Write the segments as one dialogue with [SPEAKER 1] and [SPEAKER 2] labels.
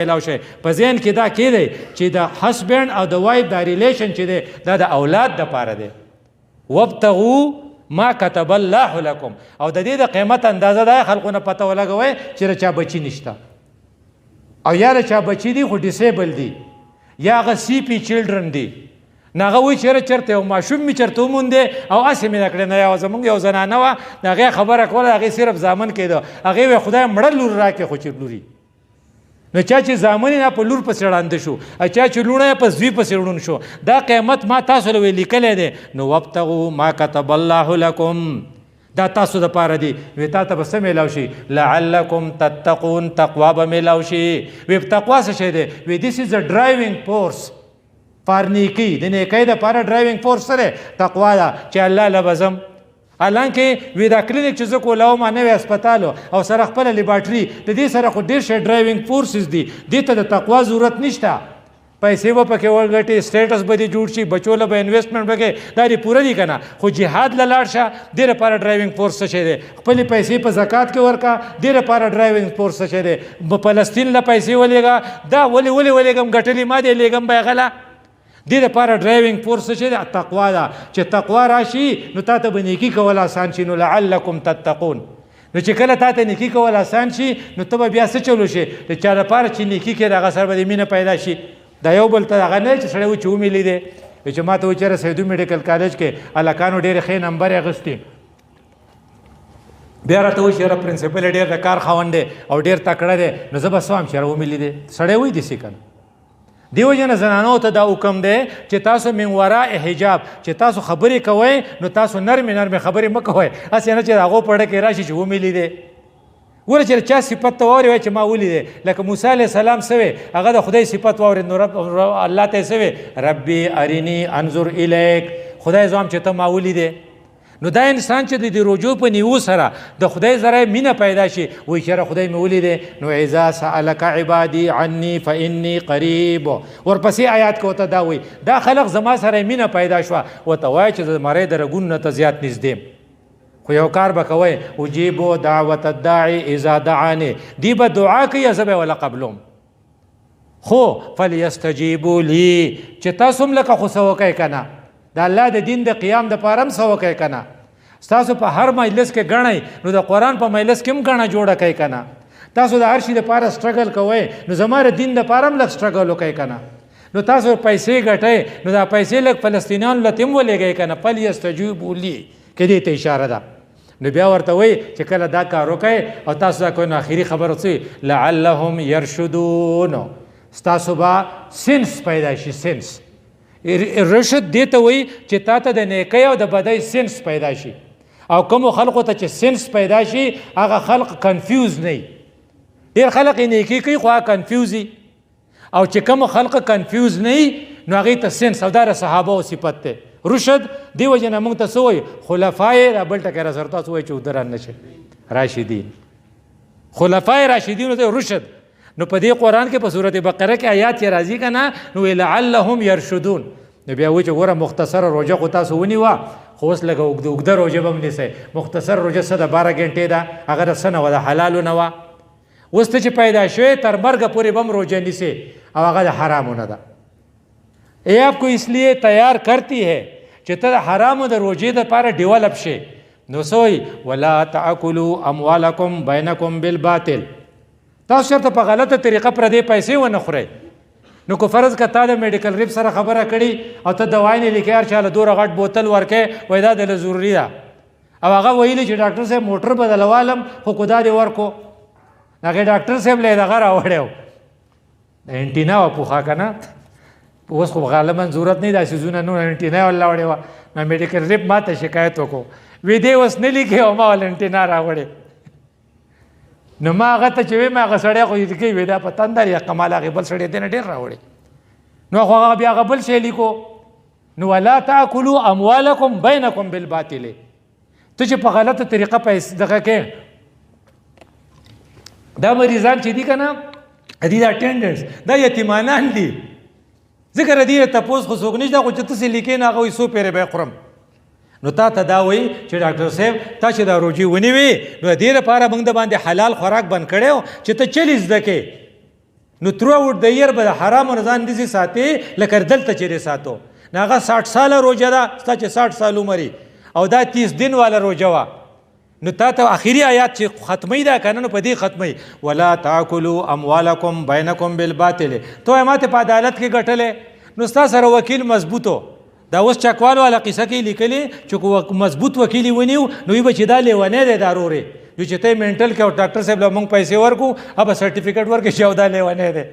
[SPEAKER 1] میلاو شي. په ذهن کې دا کېدی چې د هسبینډ او د وایف دا ریلیشن چې دی دا د اولاد دپاره دی. وابتغوا ما كتب الله لكم. او د دې د قیمت اندازه دا خلکو نه پته ولګوئ چې چا بچي نشته او یا چا بچي دي خو ډیسیبل دي یا هغه سی پی چلډرن دي. نه هغه وایي چېرته یو ماشوم مې چېرته وموندې او هسې مې نه کړې. نه یو زمونږ یو زنانه وه د هغې خبره کوله هغې صرف زامن کېده. هغې وایي خدای مړه لور راکړې خو چې لوري. نو چا چې زامن یې په لور پسې ړانده شو او چا چې لوڼه یې په زوی پسې ړوند شو. دا قیمت ما تاسو له لیکلی دی. نو وابتغوا ما كتب الله لكم دا تاسو دپاره دی. وی تا ته به څه میلاو شي؟ لعلکم تتقون تقوا به میلاو شي. وی تقوا څه شی دی؟ وی دیس از ا ډرایوینګ فورس فار نیکی. د نیکۍ دپاره ډرایوینګ فورس څه دی؟ تقوا ده چې الله له به ځم. حالانکې وی دا کلینک چې زه کولاوم نوی هسپتال او سره خپله لیبارټري د دې سره خو ډېر شی ډرایوینګ فورسز دي. دې ته د تقوا ضرورت نشته. پیسې به پکې ورګټې سټیټس به دې جوړ شي بچو له به انویسټمنټ پکې دا دې پوره دي که نه. خو جهاد له لاړ شه دې لپاره ډرایوینګ فورس څه شی دی؟ خپلې پیسې په زکات کې ورکړه دې لپاره ډرایوینګ فورس څه شی دی؟ فلسطین له پیسې ولېږه دا ولې ولېږم ګټلې ما دې لېږم به یې غله. دې لپاره ډرایوینګ فورس څه شی دی؟ تقوا ده. چې تقوا راشي نو تا ته به نیکي کول آسان شي. نو لعلکم تتقون. نو چې کله تا ته نیکي کول آسان شي نو ته به بیا څه چلو شي؟ د چا لپاره چې نیکي کوي د هغه سره به د مینه پیدا شي. دا یو بل ته هغه نه چې سړی و چې ومې لیدې چې ما ته و چېرې سیدو میډیکل کالج کې هلکانو ډېرې ښې نمبرې اخیستې. بیا راته وایي چې یاره پرنسپل یې ډېر د کار خاوند دی او ډېر تکړه دی. نو زه به څه وایم چې یاره ومې لیدې؟ سړی وایي داسې که نه. دې وجې نه زنانو ته دا حکم دی چې تاسو من وراء حجاب چې تاسو خبرې کوئ نو تاسو نرمې نرمې خبرې مه کوئ. هسې نه چې د هغو په ډه کې راشي چې ومې لیدې. ګوره چې چا صفت ته واورې وایي چې ما ولیدې. لکه موسی علیه السلام څه وی؟ هغه د خدای صفت واورېد نو الله ته یې څه وی؟ ربي اریني انظر الیک. خدای زوام چې ته ما ولیدې. نو دا انسان چې د روجو په نیو سره د خدای سره مینه پیدا شي وایي چې خدای مې ولیدې. نو اذا سألک عبادي عني فإني قریب. ورپسې آیات کې ورته دا وایي دا خلق زما سره مینه پیدا شوه ورته وایي چې د مرۍ د رګونو نه ته زیات نږدې خو یو کار به کوئ اجیبو دعوت الداعی اذا دعانی. دی به دعا کوي زه به یې وله قبلوم. خو فلیستجیبو لی چې تاسو هم لکه خو څه وکئ که نه د الله د دین د قیام دپاره هم څه وکئ که نه. ستاسو په هر مجلس کې ګڼئ نو د قرآن په مجلس کې هم ګڼه جوړه کوئ که نه. تاسو د هر شي دپاره سټرګل کوئ نو زما د دین دپاره هم لږ سټرګل وکئ که نه. نو تاسو پیسې ګټئ نو دا پیسې لږ فلسطینیانو له ته هم ولېږئ که نه. فلیستجیبو لی کې دې ته اشاره ده. نو بیا ورته وایي چې کله دا کار وکئ او تاسو دا کوئ نو آخري خبره څه لعلهم یرشدون. ستاسو به سنس پیدا شي. سنس رشد دې ته وایي چې تا ته د نیکۍ او د بدۍ سنس پیدا شي. او کومو خلقو ته چې سنس پیدا شي هغه خلق کنفیوز نه وي. ډېر خلق یې نیکي کوي خو هغه کنفیوز وي. او چې کوم خلق کنفیوز نه وي نو هغې ته سنس او دا د صحابهو صفت دی. رشد دی وجه نه موږ ته څه وایي؟ خلفای را بل ټکی را سره تاسو وایي چې ودران نه شي راشدین. خلفای راشدینو ته رشد. نو په دې قرآن کې په صورت بقره کې آیات یې راځي که نه نو لعلهم یرشدون. نو بیا وایي چې ګوره مختصره روژه خو تاسو ونیوه خو اوس لږه اوږده روژه به هم نیسئ. مختصر روژه څه د 12 ګنټې ده هغه د څه نه وه د حلالو نه وه. اوس ته چې پیدا شوې تر مرګه پورې به هم روژه نیسې او هغه د حرامو نه ده. یہ آپ کو اس لیے تیار کرتی ہے چې ته د حرامو د روژې دپاره ډیولپ شي. نو څه وایي ولا تاکلوا اموالکم بینکم بالباطل. تاسو چېرته په غلطه طریقه پردې پیسې ونه خورئ. نو که فرض که تا د میډیکل ریپ سره خبره کړي او ته دوايي نه لیکې هر چا له دوره غټ بوتل ورکې وایي دا دله ضروري ده او هغه ویلي چې ډاکټر صاحب موټر بدلوالم خو که دا دې ورکو هغې ډاکټر صاحب له یې دغه راوړی و انټینا وه پوښه که نه. اوس خو غالبا ضرورت نه دا سیزونه نو انټینا یې ولله وړې وه. ما میډیکل ریپ ما ته شکایت وکړو وی دی اوس نه لیکې او ما ول انټینا راوړې. نو ما هغه ته چې وی ما هغه سړی خو لیکي وی دا په تندر یا کمال هغې بل سړی دی نه ډېر راوړې. نو خو هغه بیا هغه بل شی لیکو. نو ولا تاکلوا اموالکم بینکم بالباطل. ته چې په غلطه طریقه پیسې دغه کې دا مریضان چې دي که نه دي دا اټینډنټس دا یتیمانان دي. ذکر دې تپوس خو څوک نشته خو چې تاسې لیکې نه هغه وایي څو پیرې به یې خورم. نو تا ته دا وایي چې ډاکټر صاحب تا چې دا روجې ونیوې نو د دې لپاره موږ د باندې حلال خوراک بند کړی و چې ته چلې زده کې نو ترو اوټ د ایر به د حرامو نه ځان داسې ساتې لکه دلته چیرې ساتو. نو هغه 60 ساله روژه ده ستا چې 60 سال عمر او دا 30 دن والا روژه وه. نو تا ته آخري آیات چې ختموي دا که نه، نو په دې ختموي ولا تاکلوا اموالکم بینکم بالباطل. تو یې ماته په عدالت کې ګټلې، نو ستا سره وکیل مضبوطو. دا اوس چکوال والا قصه کې لیکلي چې مضبوط وکیل ونیو نو وی به چې دا لیونی دی دا رورې یو چې ته مینټل کې او ډاکټر صاحب له موږ پیسې ورکو هغه سرټیفیکټ ورکړي چې دا لیونی دی.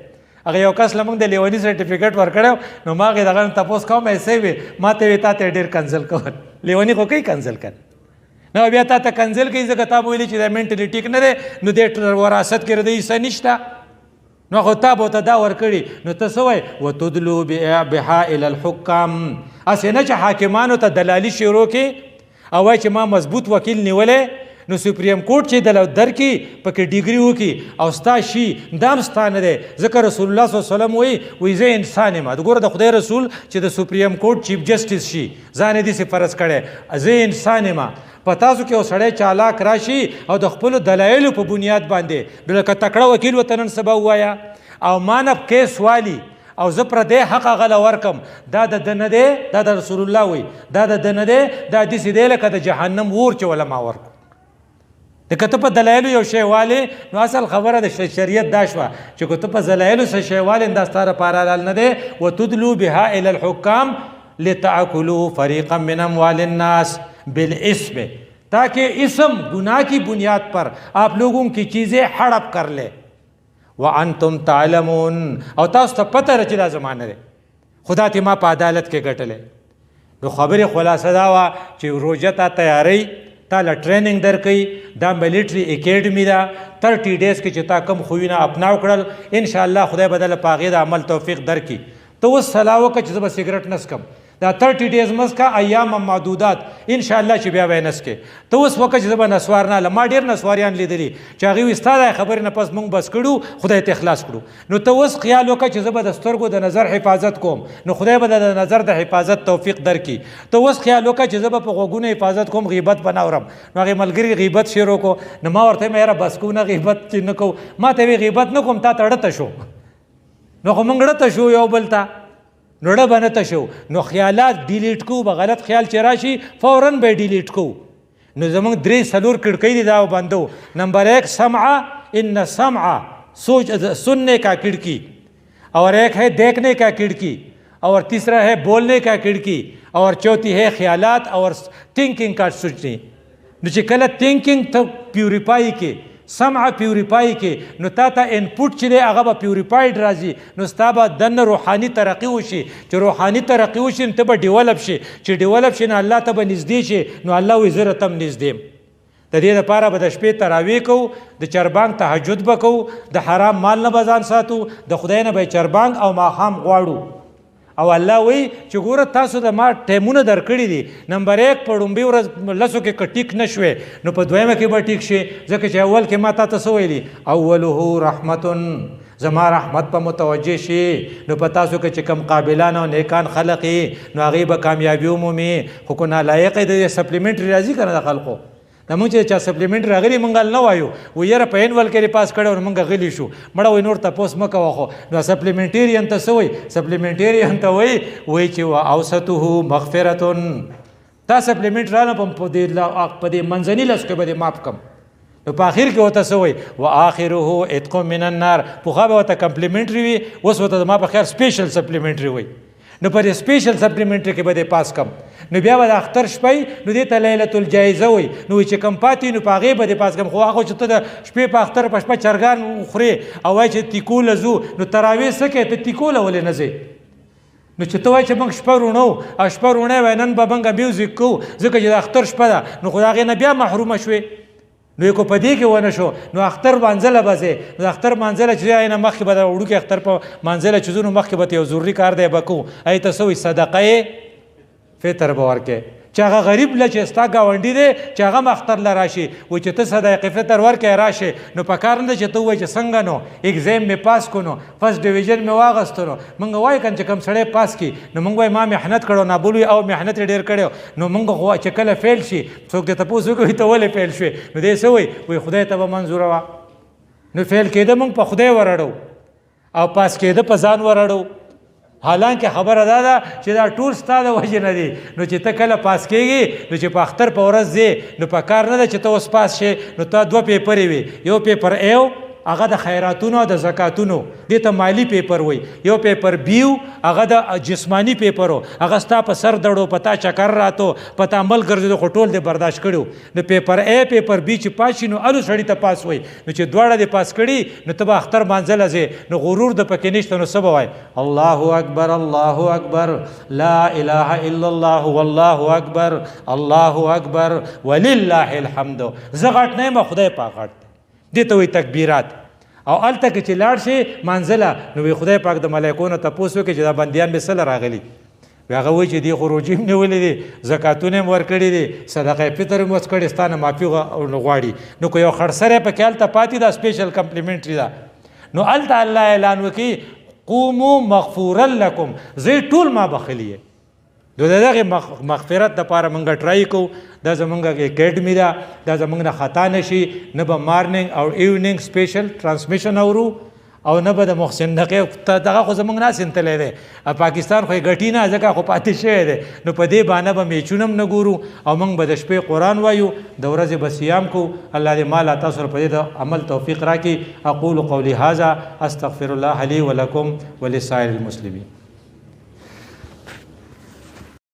[SPEAKER 1] هغه یو کس له موږ د لیوني سرټیفیکټ ورکړی نو ما هغې دغه نه تپوس کوم ایسې وې ما ته وې تا ته ډېر کنزل کول. لیوني خو کوي کنزل کړ نو بیا تا ته کنزل کوي ځکه تا به ویلي چې دا مینټلي ټیک نه دی نو دې وراثت کې د حصه نشته نو خو تا به ورته دا ورکړي. نو ته څه وایې وتدلو بها الی الحکام. هسې نه چې حاکمانو ته دلالي شروع کړي او وایي چې ما مضبوط وکیل نیولی نو سپریم کورټ چې دله درکړي پکې ډیګري وکړي او ستا شي دا هم ستا نه دی. ځکه رسول الله صلی الله علیه وسلم وایي زه انسان یم. ګوره د خدای رسول چې د سپریم کورټ چیف جسټس شي ځان یې داسې فرض کړی زه انسان یم. په تاسو کې یو سړی چالاک راشي او د خپلو دلایلو په بنیاد باندې لکه تکړه وکیل ورته نن سبا ووایه او ما نه کیس والي او زه پردی حق هغه له ورکم دا د ده نه دی، دا د رسول الله وایي دا د ده نه دی، دا داسې دی لکه د جهنم اور چې وله ما ورکو. د که ته په دلایلو یو شی والې نو اصل خبره د شریعت دا شوه چې که ته په دلایلو څه شی والې دا ستا لپاره حلال نه دی. وتدلو بها الی الحکام لتأکلوا فریقا من اموال الناس بالاسم تاکہ اسم گناہ کی بنیاد پر آپ لوگوں کی چیزیں ہڑپ کر لے. وانتم تعلمون او تاسو ته پته ده چې دا زمانه دی خدا ته ما په عدالت کې ګټلی. نو خبرې خلاصه دا وه چې روژه ته تیاری تا له ټریننګ درکوي دا ملیټري اکیډمي ده 30 ډیز کې چې تا کم خویونه اپناو کړل انشاءالله خدای به دله په هغې د عمل توفیق درکړي. ته اوس صلاح وکړه چې زه به سګرټ نه څکم دا 30 ډیز مسکه ایام معدودات انشاءالله چې بیا به یې نسکې. ته اوس وکړه چې زه به نسوار نه هلم. ما ډېر نسواریان لیدلي چې هغوی وایي ستا دا خبرې نه پس موږ بس کړو خدای ته اخلاص کړو. نو ته اوس خیال وکړه چې زه به د سترګو د نظر حفاظت کوم نو خدای به د نظر د حفاظت توفیق درکړي. ته اوس خیال وکړه چې زه به په غوږونو حفاظت کوم غیبت به نه اورم. نو هغې ملګري غیبت شروع کړو نو ما ورته ویم یاره بس کوو نه غیبت چې نه کوو. ما ته وی غیبت نه کوم تا ته ړته شو نو خو موږ ړته شو یو بل ته نو ړه به نه ته شو نو خیالات ډیلیټ کوو به غلط خیال چې راشي فوراً به یې ډیلیټ کوو. نو زمونږ 3-4 کړکۍ دي دا بندو. نمبر 1 سمع ان سمع سوچ سننے کا کھڑکی اور 1 ہے دیکھنے کا کھڑکی اور تیسرا ہے بولنے کا کھڑکی اور چوتھی ہے خیالات اور تھنکنگ کا سوچنی. نو چې کله تھنکنگ ته پیوریفائی کې سمع پیوریفائی کې نو تا ته انپوټ چې دی هغه به پیوریفایډ راځي نو ستا به دننه روحاني ترقي وشي. چې روحاني ترقي وشي نو ته به ډیولپ شي. چې ډیولپ شي نو الله ته به نږدې شي. نو الله وایي زه راته هم نږدې یم. د دې دپاره به د شپې تراویح کوو د چربانګ تهجد به کوو د حرام مال نه به ځان ساتو د خدای نه به یې چربانګ او ماښام غواړو. او الله وایي چې ګوره تاسو د ما ټایمونه درکړي دي. نمبر 1 په لومبۍ ورځ لسو کې که ټیک نه شوې نو په دویمه کې به ټیک شي ځکه چې اول کې ما تا ته څه ویلي اوله رحمتن زما رحمت په متوجه شي. نو په تاسو کې چې کم قابلان او نیکان خلق نو هغې به کامیابي ومومي. خو که نالایق د سپلیمنټري راځي که نه د خلقو دا مونږ چې چا سپلیمنټ راغلي مونږ نه وایو و یاره په اینول کې پاس کړی او مونږ غلي شو مړه وایي نور تپوس مه کوه. خو نو سپلیمنټیرین ته څه وایي سپلیمنټیرین ته وایي چې واوسطه مغفرتن تا سپلیمنټ رانه په دې منځني لس کې به دې معاف کم. نو په آخر کې ورته څه وایي واخره عتق من النار. پخوا به ورته کمپلیمنټري وي اوس ورته ما په خیر سپیشل سپلیمنټري وایي. نو پر سپیشل سپلیمنټري کې به دې پاس کم. نو بیا به د اختر شپی نو دې ته لیلة الجایزه وایي. نو چې کم پاتې نو په هغې به دې پاس کم. خو هغه چې ته د شپې په اختر په شپه چرګان خورې او وایي چې تیکوله ځو نو تراویح څه کوې ته تیکوله ولې نه ځې. نو چې ته وایي چې موږ شپه روڼو او شپه روڼی وایي نن به موږ میوزیک کوو ځکه چې د اختر شپه ده نو خو د هغې نه بیا محرومه شوې. نو یې کو په دې کې ونه شو نو اختر مانځله به ځې نو د اختر مانځله چې دی نه مخکې به د وړوکې اختر په مانځله چې ځو نو مخکې به ته یو ضروري کار دی به کوو. ای ته څه وایي صدقه فطر به ورکې چې هغه غریب له چې ستا ګاونډي دی چې هغه هم اختر له راشي وایي چې ته صدقه فطر ورکې راشي. نو په کار نه ده چې ته ووایي چې څنګه نو اګزام مې پاس کړو نو فرسټ ډیویژن مې واغستو نو موږ وایو که چې کوم سړی پاس کړي نو موږ وایو ما محنت کړو نابل وي او محنت یې ډېر کړی نو موږ چې کله فیل شي څوک دې تپوس وکړي ته ولې فیل شوې نو دې څه وایي خدای ته به منظوره وه. نو فیل کېده موږ په خدای ورړو او پاس کېده په ځان ورړو. حالانکه خبره دا ده چې دا ټول ستا د وجې نه دي. نو چې ته کله پاس کېږي نو چې په اختر په ورځ ځې نو په کار نه ده چې ته اوس پاس شې. نو تا 2 پیپرې وي، یو پیپر ایو هغه د خیراتونو او د زکاتونو، دې ته مالی پیپر وي. یو پیپر بیو هغه د جسمانی پیپر و، هغه ستا په سر دړو، په تا چکر راتو، په تا عمل ګرځېدو، خو ټول دې برداشت کړو. نو پیپر ای پیپر بی چې پاس شي نو الو سړي ته پاس وي. نو چې دواړه دې پاس کړي نو ته به اختر مانځله ځې. نو غرور د پکې نشته. نو څه به وایي؟ الله اکبر الله اکبر لا اله الا الله والله اکبر الله اکبر ولله الحمد. زه غټ نه یم، خدای پاک غټ دی. دې ته وایي تکبیرات. او هلته که چې لاړ شي مانځله نو وایي خدای پاک د ملایکو نه تپوس وکړي چې دا بندیان مې څه له راغلي. هغه وایي چې دې خو روجې هم نیولې دي، زکاتونه هم ورکړي دي، صدقه فطر هم ورکړې، ستا نه معافي غواړي. نو که یو خړسری پکې هلته پاتې ده سپیشل کمپلیمنټري ده. نو هلته الله اعلان وکړي قوموا مغفورا لکم، زه ټول ما بخلي. د دغه مغفرت دپاره موږ ټرای کوو. دا زمونږ اکیډمي ده، دا زمونږ نه خطا نشي. نه به مارننګ او ایوننګ سپیشل ټرانسمیشن اورو او نه به د محسن نقی دغه خو زمونږ ناسې تللی دی. پاکستان خو یې ګټي نه، ځکه خو پاتې شوی دی. نو په دې بانه به میچونه هم نه ګورو او موږ به د شپې قرآن وایو، د ورځې به صیام کوو. الله دې ما لا تاسو سره په دې د عمل توفیق راکړي. اقول قولي هذا استغفر الله لي ولکم ولسائر المسلمین.